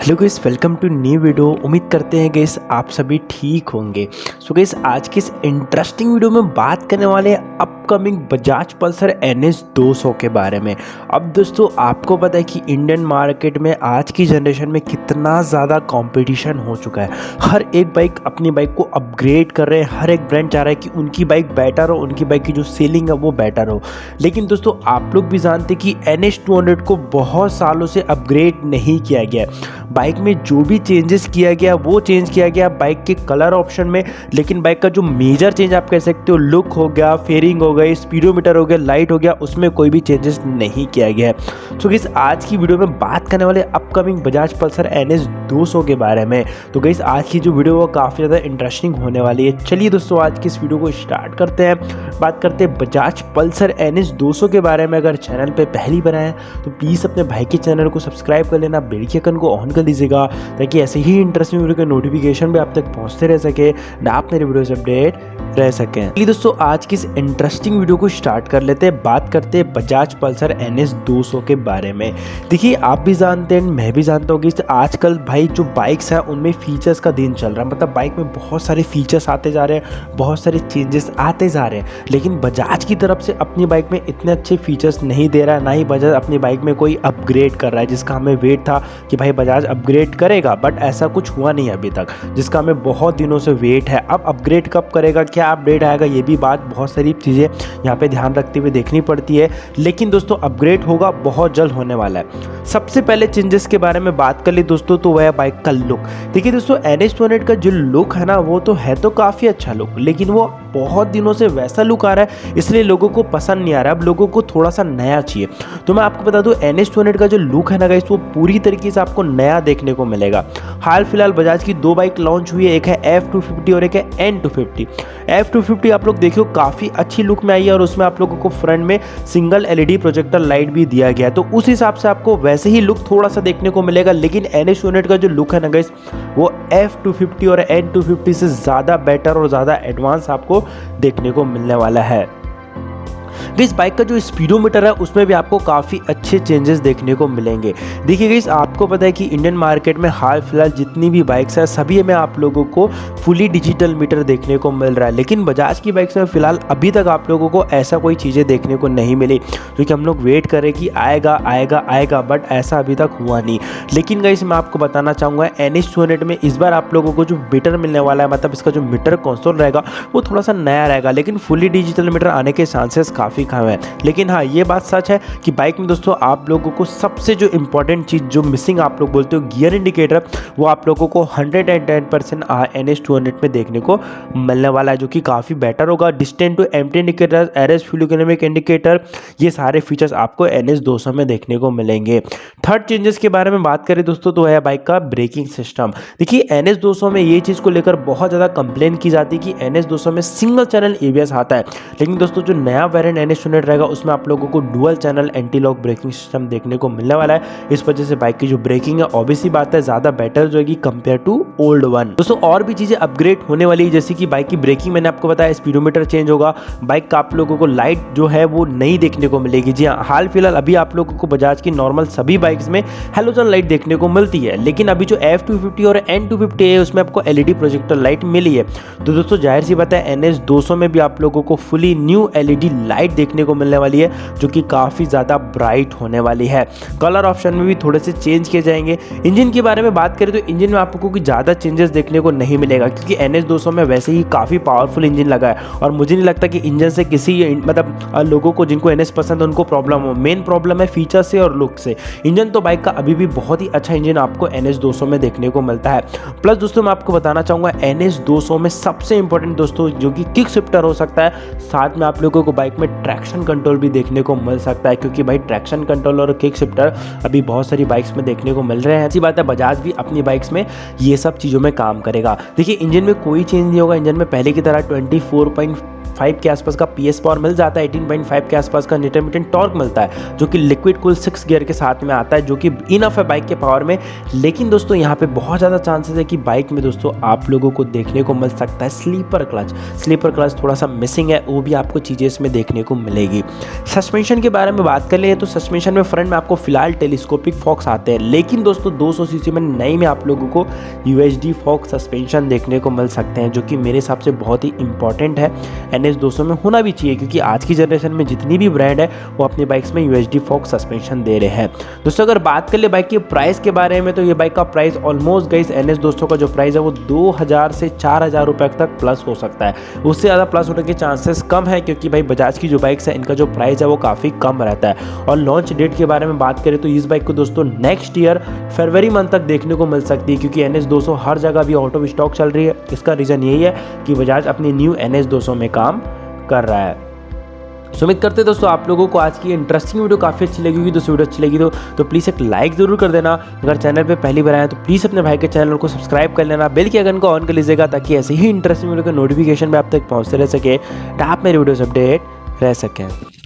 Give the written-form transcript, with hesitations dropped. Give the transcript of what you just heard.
Hello guys, welcome to new video. उम्मीद करते हैं गाइस आप सभी ठीक होंगे। सो गाइस, आज की इस इंटरेस्टिंग वीडियो में बात करने वाले हैं अपकमिंग बजाज पल्सर NS 200 के बारे में। अब दोस्तों, आपको पता है कि इंडियन मार्केट में आज की जनरेशन में कितना ज़्यादा कंपटीशन हो चुका है। हर एक बाइक अपनी बाइक को अपग्रेड कर रहे हैं, हर एक ब्रांड चाह रहा है कि उनकी बाइक बेटर हो, उनकी बाइक की जो सेलिंग है वो बेटर हो। लेकिन दोस्तों, आप लोग भी जानते हैं कि NS 200 को बहुत सालों से अपग्रेड नहीं किया गया है। बाइक में जो भी चेंजेस किया गया वो चेंज किया गया बाइक के कलर ऑप्शन में, लेकिन बाइक का जो मेजर चेंज आप कह सकते हो, लुक हो गया, फेयरिंग हो गई, स्पीडोमीटर हो गया, लाइट हो गया, उसमें कोई भी चेंजेस नहीं किया गया है। सो गाइस, आज की वीडियो में बात करने वाले अपकमिंग बजाज पल्सर NS 200 के बारे में। तो गाइस, आज की जो वीडियो वो काफ़ी ज़्यादा इंटरेस्टिंग होने वाली है। चलिए दोस्तों, आज की इस वीडियो को स्टार्ट करते हैं। बात करते हैं बजाज पल्सर NS 200 के बारे में। अगर चैनल पर पहली बार आए तो प्लीज़ अपने भाई के चैनल को सब्सक्राइब कर लेना, बेल के आइकन को ऑन कर लीजिएगा ताकि ऐसे ही इंटरेस्टिंग वीडियो के नोटिफिकेशन भी आप तक पहुंचते रह सके, ना आप मेरे वीडियो से अपडेट रह सकें। चलिए दोस्तों, आज की इस इंटरेस्टिंग वीडियो को स्टार्ट कर लेते हैं। बात करते हैं बजाज पल्सर NS 200 के बारे में। देखिए, आप भी जानते हैं, मैं भी जानता हूँ कि आजकल भाई जो बाइक्स हैं उनमें फीचर्स का दिन चल रहा है। मतलब बाइक में बहुत सारे फीचर्स आते जा रहे हैं, बहुत सारे चेंजेस आते जा रहे हैं, लेकिन बजाज की तरफ से अपनी बाइक में इतने अच्छे फीचर्स नहीं दे रहा है, ना ही बजाज अपनी बाइक में कोई अपग्रेड कर रहा है, जिसका हमें वेट था कि भाई बजाज अपग्रेड करेगा, बट ऐसा कुछ हुआ नहीं अभी तक, जिसका हमें बहुत दिनों से वेट है। अब अपग्रेड कब करेगा, क्या अपडेट आएगा, ये भी बात, बहुत सारी चीज़ें यहाँ पे ध्यान रखते हुए देखनी पड़ती है। लेकिन दोस्तों, अपग्रेड होगा, बहुत जल्द होने वाला है। सबसे पहले चेंजेस के बारे में बात कर ली दोस्तों, तो वह है बाइक का लुक। देखिए दोस्तों, NS 200 का जो लुक है ना, वो तो है तो काफ़ी अच्छा लुक, लेकिन वो बहुत दिनों से वैसा लुक आ रहा है, इसलिए लोगों को पसंद नहीं आ रहा है। अब लोगों को थोड़ा सा नया चाहिए। तो मैं आपको बता दूं, NS 200 का जो लुक है ना गाइस, वो पूरी तरीके से आपको नया देखने को मिलेगा। हाल फिलहाल बजाज की दो बाइक लॉन्च हुई है, एक है F250 और एक है N250। F250 आप लोग देखियो काफ़ी अच्छी लुक में आई है, और उसमें आप लोगों को फ्रंट में सिंगल LED प्रोजेक्टर लाइट भी दिया गया है, तो उस हिसाब से आपको वैसे ही लुक थोड़ा सा देखने को मिलेगा। लेकिन NS 200 का जो लुक है ना गाइस, वो F250 और N250 से ज़्यादा बेटर और ज़्यादा एडवांस आपको देखने को मिलने वाला है। इस बाइक का जो स्पीडोमीटर है उसमें भी आपको काफ़ी अच्छे चेंजेस देखने को मिलेंगे। देखिए गाइस, आपको पता है कि इंडियन मार्केट में हाल फिलहाल जितनी भी बाइक्स हैं सभी में आप लोगों को फुली डिजिटल मीटर देखने को मिल रहा है, लेकिन बजाज की बाइक्स में फिलहाल अभी तक आप लोगों को ऐसा कोई चीज़ें देखने को नहीं मिली, क्योंकि हम लोग वेट करें कि आएगा आएगा आएगा, बट ऐसा अभी तक हुआ नहीं। लेकिन गाइस, मैं आपको बताना चाहूँगा, NS 200 में इस बार आप लोगों को जो मीटर मिलने वाला है, मतलब इसका जो मीटर कंसोल रहेगा वो थोड़ा सा नया रहेगा, लेकिन फुली डिजिटल मीटर आने के चांसेस काफ़ी कम है। लेकिन हाँ, ये बात सच है कि बाइक में दोस्तों आप लोगों को सबसे जो इंपॉर्टेंट चीज़ जो मिसिंग आप लोग बोलते हो, गियर इंडिकेटर, वो आप लोगों को 110% NS 200 में देखने को मिलने वाला है, जो कि काफ़ी बेटर होगा। डिस्टेंस टू एम्प्टी इंडिकेटर, एरएस फ्यूल इकोनॉमिक इंडिकेटर, ये सारे फीचर्स आपको NS 200 में देखने को मिलेंगे। थर्ड चेंजेस के बारे में बात करें दोस्तों, तो है बाइक का ब्रेकिंग सिस्टम। देखिए, NS 200 में ये चीज़ को लेकर बहुत ज़्यादा कंप्लेन की जाती है कि NS 200 में सिंगल चैनल ABS आता है, लेकिन दोस्तों जो नया वेरिएंट NS 200 रहेगा उसमें आप लोगों को dual channel anti lock braking system देखने को मिलने वाला है। इस वजह से बाइक की जो ब्रेकिंग है ऑब्वियसली बात है ज़्यादा बेटर जाएगी कंपेयर टू ओल्ड वन। दोस्तों, और भी चीज़ें अपग्रेड होने वाली है, जैसे कि बाइक की ब्रेकिंग मैंने आपको बताया, स्पीडोमीटर चेंज होगा, बाइक का आप लोगों को लाइट जो है वो नई देखने को मिलेगी। जी हाँ, हाल फिलहाल अभी आप लोगों को बजाज की नॉर्मल सभी बाइक्स में हेलोजन लाइट देखने को मिलती है, लेकिन अभी जो F250 और N250 है उसमें आपको LED प्रोजेक्टर लाइट मिली है। तो दोस्तों, जाहिर सी बात है, NS 200 में भी आप लोगों को फुली न्यू LED लाइट देखने को मिलने वाली है, जो कि काफ़ी ज़्यादा ब्राइट होने वाली है। कलर ऑप्शन में भी थोड़े से चेंज किए जाएंगे। इंजन के बारे में बात करें तो इंजन में आपको कोई ज़्यादा चेंजेस देखने को नहीं मिलेगा, क्योंकि NS 200 में वैसे ही काफ़ी पावरफुल इंजन लगा है, और मुझे नहीं लगता कि इंजन से किसी मतलब लोगों को जिनको NS पसंद है उनको प्रॉब्लम हो। मेन प्रॉब्लम है फीचर से और लुक से। इंजन तो बाइक का अभी भी बहुत ही अच्छा इंजन आपको NS 200 में देखने को मिलता है। प्लस दोस्तों, मैं आपको बताना चाहूँगा, NS 200 में सबसे इंपॉर्टेंट दोस्तों जो कि किक शिफ्टर हो सकता है, साथ में आप लोगों को बाइक में ट्रैक्शन कंट्रोल भी देखने को मिल सकता है, क्योंकि भाई ट्रैक्शन कंट्रोल और किक शिफ्टर अभी बहुत सारी बाइक्स में देखने को मिल रहे हैं। ऐसी बात है, बजाज भी अपनी बाइक्स में ये सब चीज़ों में काम करेगा। देखिए, इंजन में कोई चेंज नहीं होगा। इंजन में पहले की तरह 18.5 के आसपास का PS पावर मिल जाता है, 18.5 के आसपास का इंटरमीडिएट टॉर्क मिलता है जो कि लिक्विड कूल 6 गियर के साथ में आता है, जो कि इनफ है बाइक के पावर में। लेकिन दोस्तों यहाँ पे बहुत ज़्यादा चांसेस है कि बाइक में दोस्तों आप लोगों को देखने को मिल सकता है स्लीपर क्लच थोड़ा सा मिसिंग है, वो भी आपको चीज़ें इसमें देखने को मिलेगी। सस्पेंशन के बारे में बात कर ले तो सस्पेंशन में फ्रंट में आपको फिलहाल टेलीस्कोपिक फॉक्स आते हैं, लेकिन दोस्तों 200 सीसी में नई में आप लोगों को UHD फॉक्स सस्पेंशन देखने को मिल सकते हैं, जो कि मेरे हिसाब से बहुत ही इंपॉर्टेंट है। NS 200 में होना भी चाहिए, क्योंकि आज की जनरेशन में जितनी भी ब्रांड है वो अपनी बाइक्स में UHD फॉक्स सस्पेंशन दे रहे हैं। दोस्तों अगर बात कर ले बाइक के प्राइस के बारे में तो ये बाइक का प्राइस ऑलमोस्ट गाइस NS 200 का जो प्राइस है वो 2000 से 4000 रुपए तक प्लस हो सकता है, उससे ज़्यादा प्लस होने के चांसेस कम है, क्योंकि भाई बजाज की जो बाइक्स है इनका जो प्राइस है वो काफ़ी कम रहता है। और लॉन्च डेट के बारे में बात करें तो इस बाइक को दोस्तों नेक्स्ट ईयर फरवरी मंथ तक देखने को मिल सकती है, क्योंकि NS 200 हर जगह भी आउट ऑफ स्टॉक चल रही है। इसका रीज़न यही है कि बजाज अपनी न्यू NS 200 में काम कर रहा है। उम्मीद करते हैं दोस्तों आप लोगों को आज की इंटरेस्टिंग वीडियो काफ़ी अच्छी लगेगी। दोस्तों वीडियो अच्छी लगी तो प्लीज़ एक लाइक ज़रूर कर देना। अगर चैनल पे पहली बार आए तो प्लीज़ अपने भाई के चैनल को सब्सक्राइब कर लेना, बेल के आइकन को ऑन कर लीजिएगा, ताकि ऐसे ही इंटरेस्टिंग वीडियो का नोटिफिकेशन भी आप तक पहुँचते रह सके, आप मेरे वीडियो से अपडेट रह सकें।